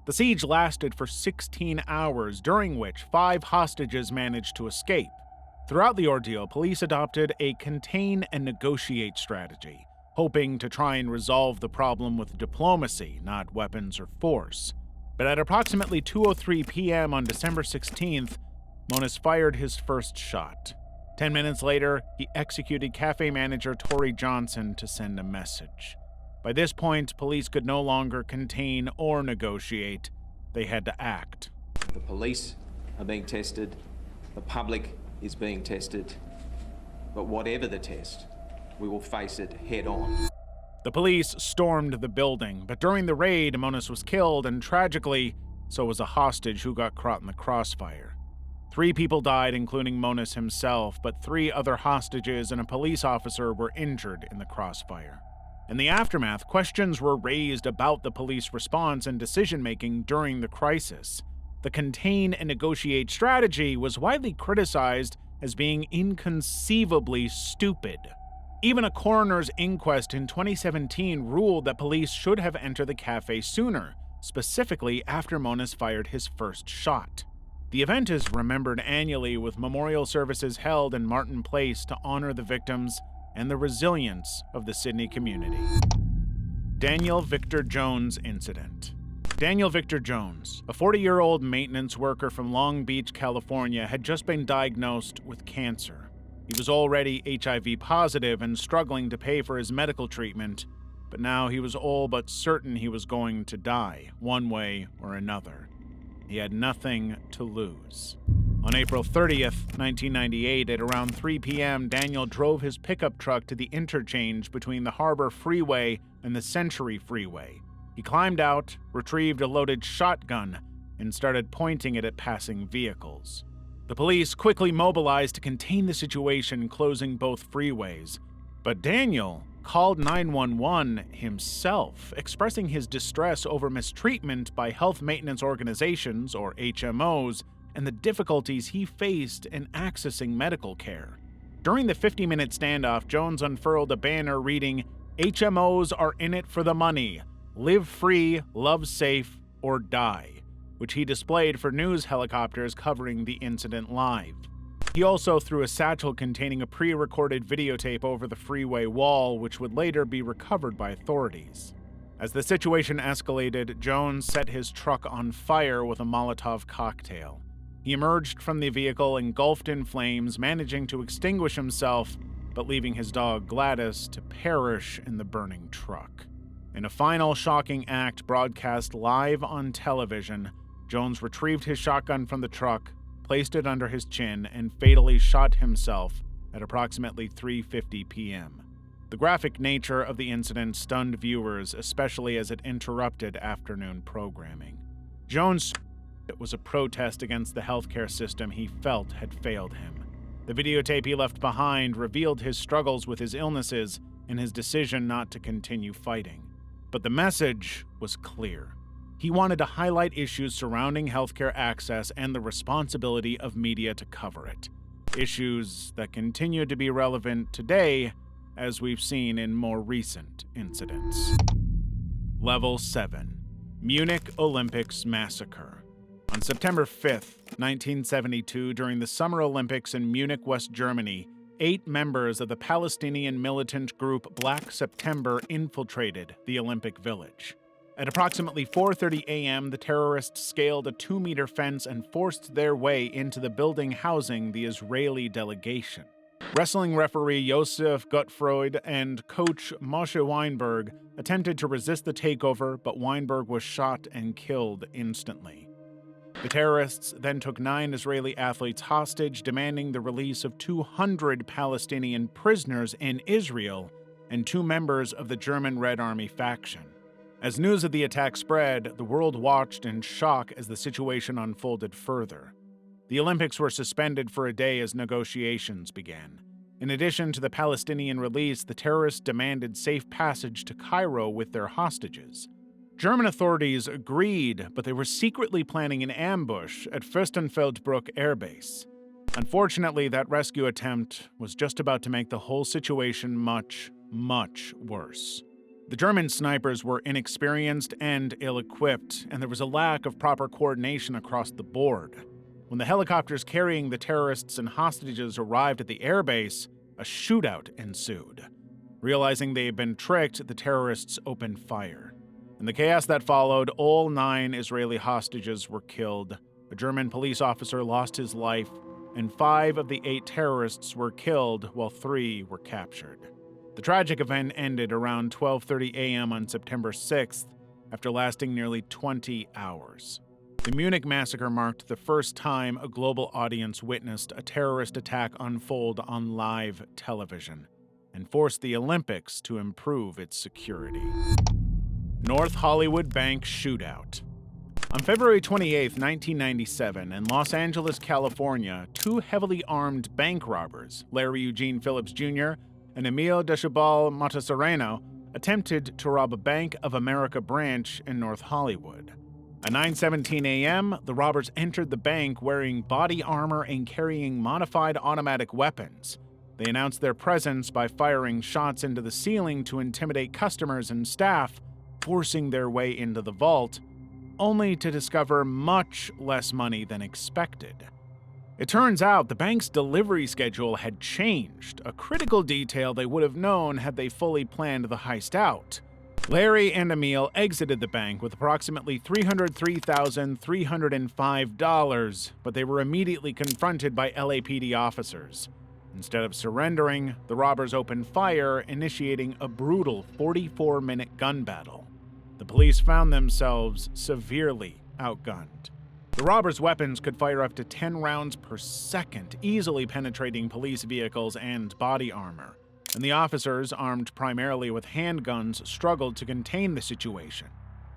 The siege lasted for 16 hours, during which 5 hostages managed to escape. Throughout the ordeal, police adopted a contain and negotiate strategy, hoping to try and resolve the problem with diplomacy, not weapons or force. But at approximately 2:03 p.m. on December 16th, Monas fired his first shot. 10 minutes later, he executed cafe manager Tory Johnson to send a message. By this point, police could no longer contain or negotiate. They had to act. The police are being tested. The public is being tested. But whatever the test, we will face it head on. The police stormed the building, but during the raid, Monas was killed, and tragically, so was a hostage who got caught in the crossfire. 3 people died, including Monas himself, but 3 other hostages and a police officer were injured in the crossfire. In the aftermath, questions were raised about the police response and decision-making during the crisis. The contain and negotiate strategy was widely criticized as being inconceivably stupid. Even a coroner's inquest in 2017 ruled that police should have entered the cafe sooner, specifically after Monas fired his first shot. The event is remembered annually, with memorial services held in Martin Place to honor the victims and the resilience of the Sydney community. Daniel Victor Jones incident. Daniel Victor Jones, a 40-year-old maintenance worker from Long Beach, California, had just been diagnosed with cancer. He was already HIV positive and struggling to pay for his medical treatment, but now he was all but certain he was going to die, one way or another. He had nothing to lose. On April 30th, 1998, at around 3 p.m., Daniel drove his pickup truck to the interchange between the Harbor Freeway and the Century Freeway. He climbed out, retrieved a loaded shotgun, and started pointing it at passing vehicles. The police quickly mobilized to contain the situation, closing both freeways. But Daniel called 911 himself, expressing his distress over mistreatment by health maintenance organizations, or HMOs, and the difficulties he faced in accessing medical care. During the 50-minute standoff, Jones unfurled a banner reading, "HMOs are in it for the money. Live free, love safe, or die," which he displayed for news helicopters covering the incident live. He also threw a satchel containing a pre-recorded videotape over the freeway wall, which would later be recovered by authorities. As the situation escalated, Jones set his truck on fire with a Molotov cocktail. He emerged from the vehicle engulfed in flames, managing to extinguish himself, but leaving his dog Gladys to perish in the burning truck. In a final shocking act broadcast live on television, Jones retrieved his shotgun from the truck, placed it under his chin, and fatally shot himself at approximately 3:50 p.m. The graphic nature of the incident stunned viewers, especially as it interrupted afternoon programming. Jones' was a protest against the healthcare system he felt had failed him. The videotape he left behind revealed his struggles with his illnesses and his decision not to continue fighting. But the message was clear. He wanted to highlight issues surrounding healthcare access and the responsibility of media to cover it. Issues that continue to be relevant today, as we've seen in more recent incidents. Level 7. Munich Olympics Massacre. On September 5th, 1972, during the Summer Olympics in Munich, West Germany, 8 members of the Palestinian militant group Black September infiltrated the Olympic Village. At approximately 4:30 a.m., the terrorists scaled a 2-meter fence and forced their way into the building housing the Israeli delegation. Wrestling referee Josef Gottfried and coach Moshe Weinberg attempted to resist the takeover, but Weinberg was shot and killed instantly. The terrorists then took 9 Israeli athletes hostage, demanding the release of 200 Palestinian prisoners in Israel and 2 members of the German Red Army faction. As news of the attack spread, the world watched in shock as the situation unfolded further. The Olympics were suspended for a day as negotiations began. In addition to the Palestinian release, the terrorists demanded safe passage to Cairo with their hostages. German authorities agreed, but they were secretly planning an ambush at Fürstenfeldbruck Air Base. Unfortunately, that rescue attempt was just about to make the whole situation much, much worse. The German snipers were inexperienced and ill-equipped, and there was a lack of proper coordination across the board. When the helicopters carrying the terrorists and hostages arrived at the airbase, a shootout ensued. Realizing they had been tricked, the terrorists opened fire. In the chaos that followed, all 9 Israeli hostages were killed, a German police officer lost his life, and 5 of the 8 terrorists were killed while 3 were captured. The tragic event ended around 12:30 a.m. on September 6th, after lasting nearly 20 hours. The Munich massacre marked the first time a global audience witnessed a terrorist attack unfold on live television, and forced the Olympics to improve its security. North Hollywood Bank Shootout. On February 28, 1997, in Los Angeles, California, 2 heavily armed bank robbers, Larry Eugene Phillips Jr. and Emil Dechabal Matasereno, attempted to rob a Bank of America branch in North Hollywood. At 9:17 a.m., the robbers entered the bank wearing body armor and carrying modified automatic weapons. They announced their presence by firing shots into the ceiling to intimidate customers and staff, forcing their way into the vault, only to discover much less money than expected. It turns out the bank's delivery schedule had changed, a critical detail they would have known had they fully planned the heist out. Larry and Emil exited the bank with approximately $303,305, but they were immediately confronted by LAPD officers. Instead of surrendering, the robbers opened fire, initiating a brutal 44-minute gun battle. The police found themselves severely outgunned. The robbers' weapons could fire up to 10 rounds per second, easily penetrating police vehicles and body armor, and the officers, armed primarily with handguns, struggled to contain the situation.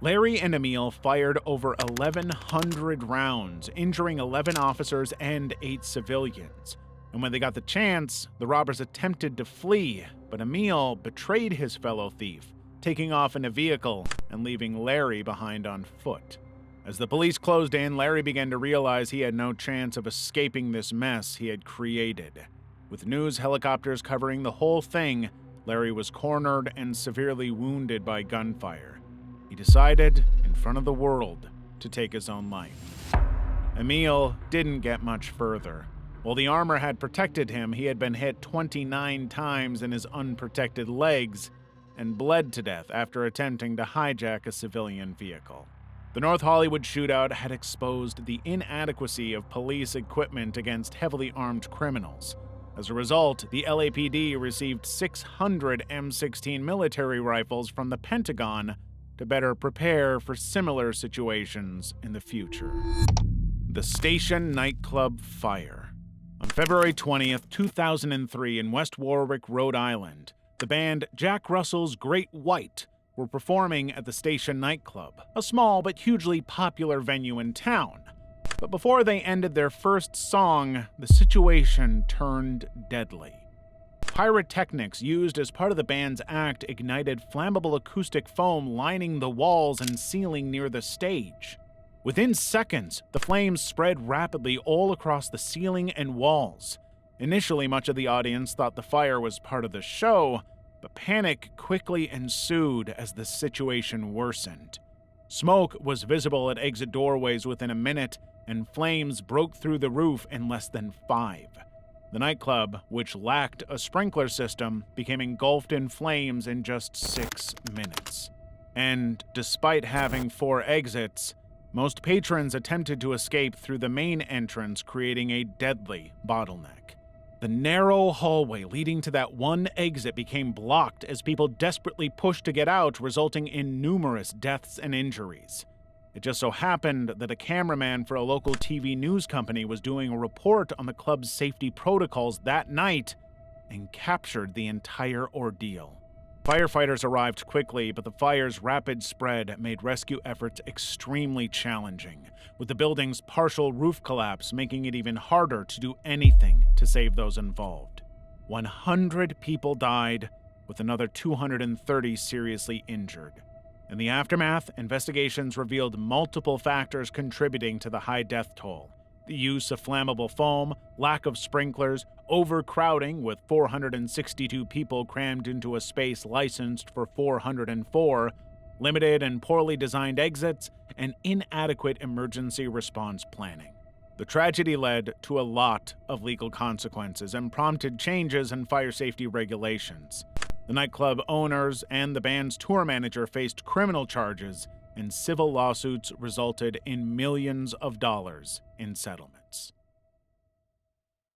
Larry and Emil fired over 1,100 rounds, injuring 11 officers and 8 civilians. And when they got the chance, the robbers attempted to flee, but Emil betrayed his fellow thief, taking off in a vehicle and leaving Larry behind on foot. As the police closed in, Larry began to realize he had no chance of escaping this mess he had created. With news helicopters covering the whole thing, Larry was cornered and severely wounded by gunfire. He decided, in front of the world, to take his own life. Emil didn't get much further. While the armor had protected him, he had been hit 29 times in his unprotected legs and bled to death after attempting to hijack a civilian vehicle. The North Hollywood shootout had exposed the inadequacy of police equipment against heavily armed criminals. As a result, the LAPD received 600 M16 military rifles from the Pentagon to better prepare for similar situations in the future. The Station nightclub fire. On February 20th, 2003, in West Warwick, Rhode Island, the band Jack Russell's Great White were performing at the Station nightclub, a small but hugely popular venue in town. But before they ended their first song, the situation turned deadly. Pyrotechnics used as part of the band's act ignited flammable acoustic foam lining the walls and ceiling near the stage. Within seconds, the flames spread rapidly all across the ceiling and walls. Initially, much of the audience thought the fire was part of the show, but panic quickly ensued as the situation worsened. Smoke was visible at exit doorways within a minute, and flames broke through the roof in less than 5. The nightclub, which lacked a sprinkler system, became engulfed in flames in just 6 minutes. And despite having 4 exits, most patrons attempted to escape through the main entrance, creating a deadly bottleneck. The narrow hallway leading to that one exit became blocked as people desperately pushed to get out, resulting in numerous deaths and injuries. It just so happened that a cameraman for a local TV news company was doing a report on the club's safety protocols that night and captured the entire ordeal. Firefighters arrived quickly, but the fire's rapid spread made rescue efforts extremely challenging, with the building's partial roof collapse making it even harder to do anything to save those involved. 100 people died, with another 230 seriously injured. In the aftermath, investigations revealed multiple factors contributing to the high death toll. The use of flammable foam, lack of sprinklers, overcrowding with 462 people crammed into a space licensed for 404, limited and poorly designed exits, and inadequate emergency response planning. The tragedy led to a lot of legal consequences and prompted changes in fire safety regulations. The nightclub owners and the band's tour manager faced criminal charges, and civil lawsuits resulted in millions of dollars in settlement.